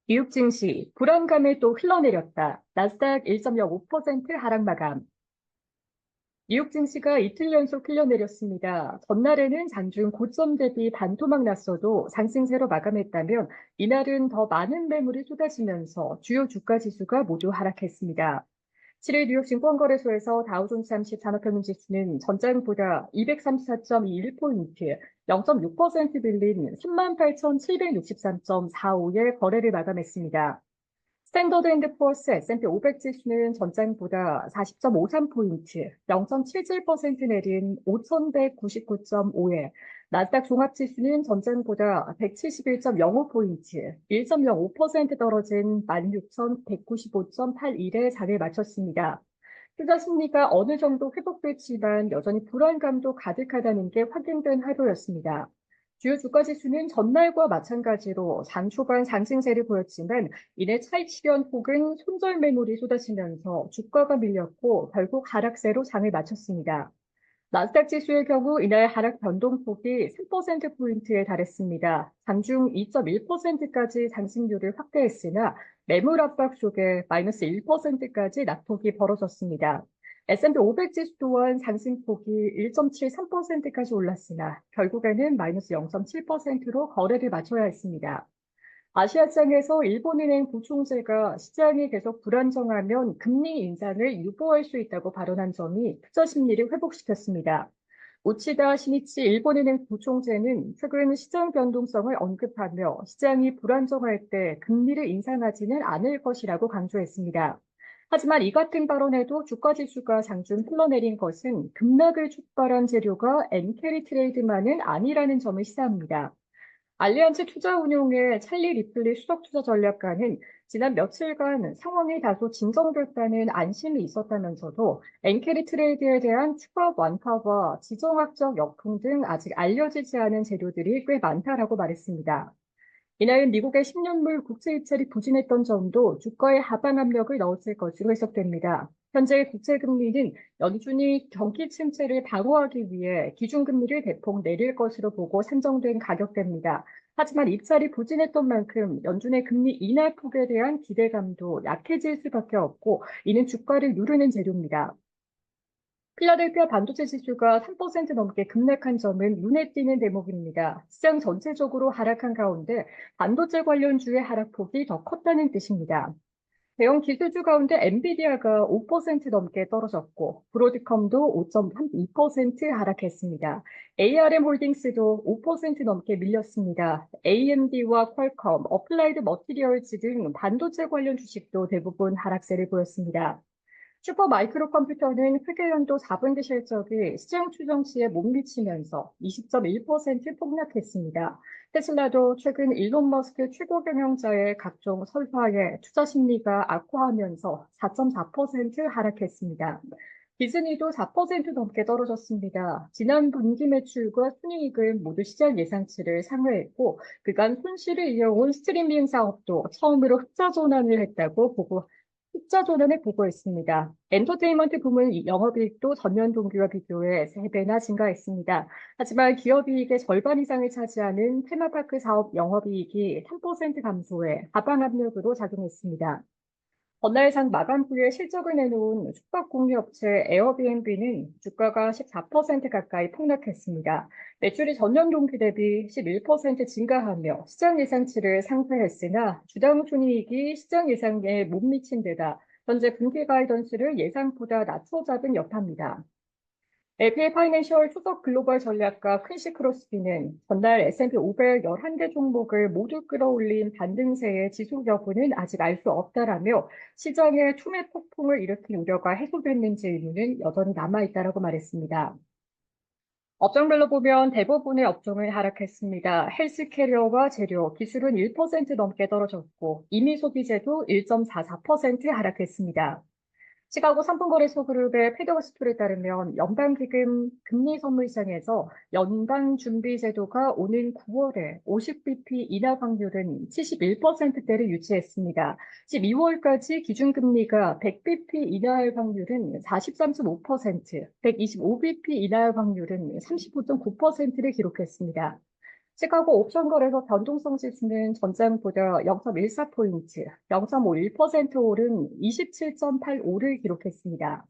미국 증시 불안감에 또 흘러내렸다. 나스닥 1.05% 하락 마감. 미국 증시가 이틀 연속 흘러내렸습니다. 전날에는 장중 고점 대비 반토막 났어도 상승세로 마감했다면 이날은 더 많은 매물이 쏟아지면서 주요 주가 지수가 모두 하락했습니다. 7일 뉴욕 증권거래소에서 다우존스 30 산업평균지수는 전장보다 234.21포인트, 0.6% 빌린 38,763.45의 거래를 마감했습니다. 스탠더드 앤드 포어스 S&P 500 지수는 전장보다 40.53포인트, 0.77% 내린 5,199.5에, 나스닥 종합지수는 전장보다 171.05포인트, 1.05% 떨어진 16,195.81에 장을 마쳤습니다. 투자 심리가 어느 정도 회복됐지만 여전히 불안감도 가득하다는 게 확인된 하루였습니다. 주요 주가 지수는 전날과 마찬가지로 장 초반 상승세를 보였지만 이내 차익 실현 혹은 손절 매물이 쏟아지면서 주가가 밀렸고 결국 하락세로 장을 마쳤습니다. 나스닥 지수의 경우 이날 하락 변동폭이 3%포인트에 달했습니다. 장중 2.1%까지 상승률을 확대했으나 매물 압박 속에 마이너스 1%까지 낙폭이 벌어졌습니다. S&P 500 지수 또한 상승폭이 1.73%까지 올랐으나 결국에는 마이너스 0.7%로 거래를 마쳐야 했습니다. 아시아장에서 일본은행 부총재가 시장이 계속 불안정하면 금리 인상을 유보할 수 있다고 발언한 점이 투자 심리를 회복시켰습니다. 우치다 시니치 일본은행 부총재는 최근 시장 변동성을 언급하며 시장이 불안정할 때 금리를 인상하지는 않을 것이라고 강조했습니다. 하지만 이 같은 발언에도 주가 지수가 장중 흘러내린 것은 급락을 촉발한 재료가 엔캐리 트레이드만은 아니라는 점을 시사합니다. 알리안즈 투자운용의 찰리 리플리 수석투자전략가는 지난 며칠간 상황이 다소 진정됐다는 안심이 있었다면서도 엔캐리 트레이드에 대한 추가 완화와 지정학적 역풍 등 아직 알려지지 않은 재료들이 꽤 많다라고 말했습니다. 이날 미국의 10년물 국채 입찰이 부진했던 점도 주가에 하방 압력을 넣었을 것으로 해석됩니다. 현재 국채 금리는 연준이 경기 침체를 방어하기 위해 기준금리를 대폭 내릴 것으로 보고 산정된 가격대입니다. 하지만 입찰이 부진했던 만큼 연준의 금리 인하 폭에 대한 기대감도 약해질 수밖에 없고 이는 주가를 누르는 재료입니다. 필라델피아 반도체 지수가 3% 넘게 급락한 점은 눈에 띄는 대목입니다. 시장 전체적으로 하락한 가운데 반도체 관련주의 하락폭이 더 컸다는 뜻입니다. 대형 기술주 가운데 엔비디아가 5% 넘게 떨어졌고 브로드컴도 5.32% 하락했습니다. ARM 홀딩스도 5% 넘게 밀렸습니다. AMD와 퀄컴, 어플라이드 머티리얼즈 등 반도체 관련 주식도 대부분 하락세를 보였습니다. 슈퍼 마이크로 컴퓨터는 회계연도 4분기 실적이 시장 추정치에 못 미치면서 20.1% 폭락했습니다. 테슬라도 최근 일론 머스크 최고 경영자의 각종 설화에 투자 심리가 악화하면서 4.4% 하락했습니다. 디즈니도 4% 넘게 떨어졌습니다. 지난 분기 매출과 순이익은 모두 시장 예상치를 상회했고, 그간 손실을 이어온 스트리밍 사업도 처음으로 흑자 전환을 보고했습니다. 엔터테인먼트 부문 영업이익도 전년 동기와 비교해 3배나 증가했습니다. 하지만 기업이익의 절반 이상을 차지하는 테마파크 사업 영업이익이 3% 감소해 하방 압력으로 작용했습니다. 전날상 마감 후에 실적을 내놓은 숙박 공유업체 에어비앤비는 주가가 14% 가까이 폭락했습니다. 매출이 전년 동기 대비 11% 증가하며 시장 예상치를 상회했으나 주당 순이익이 시장 예상에 못 미친 데다 현재 분기 가이던스를 예상보다 낮춰 잡은 여파입니다. LPL 파이낸셜 초석 글로벌 전략가 퀸시 크로스비는 전날 S&P 500 11개 종목을 모두 끌어올린 반등세의 지속 여부는 아직 알 수 없다라며 시장에 투매 폭풍을 일으킨 우려가 해소됐는지 의문은 여전히 남아있다라고 말했습니다. 업종별로 보면 대부분의 업종을 하락했습니다. 헬스캐리어와 재료, 기술은 1% 넘게 떨어졌고 이미 소비재도 1.44% 하락했습니다. 시카고 상품거래소 그룹의 패더워스토리에 따르면 연방기금 금리선물시장에서 연방준비제도가 오는 9월에 50bp 인하 확률은 71%대를 유지했습니다. 12월까지 기준금리가 100bp 인하할 확률은 43.5%, 125bp 인하할 확률은 35.9%를 기록했습니다. 시카고 옵션 거래소 변동성 지수는 전장보다 0.14포인트, 0.51% 오른 27.85를 기록했습니다.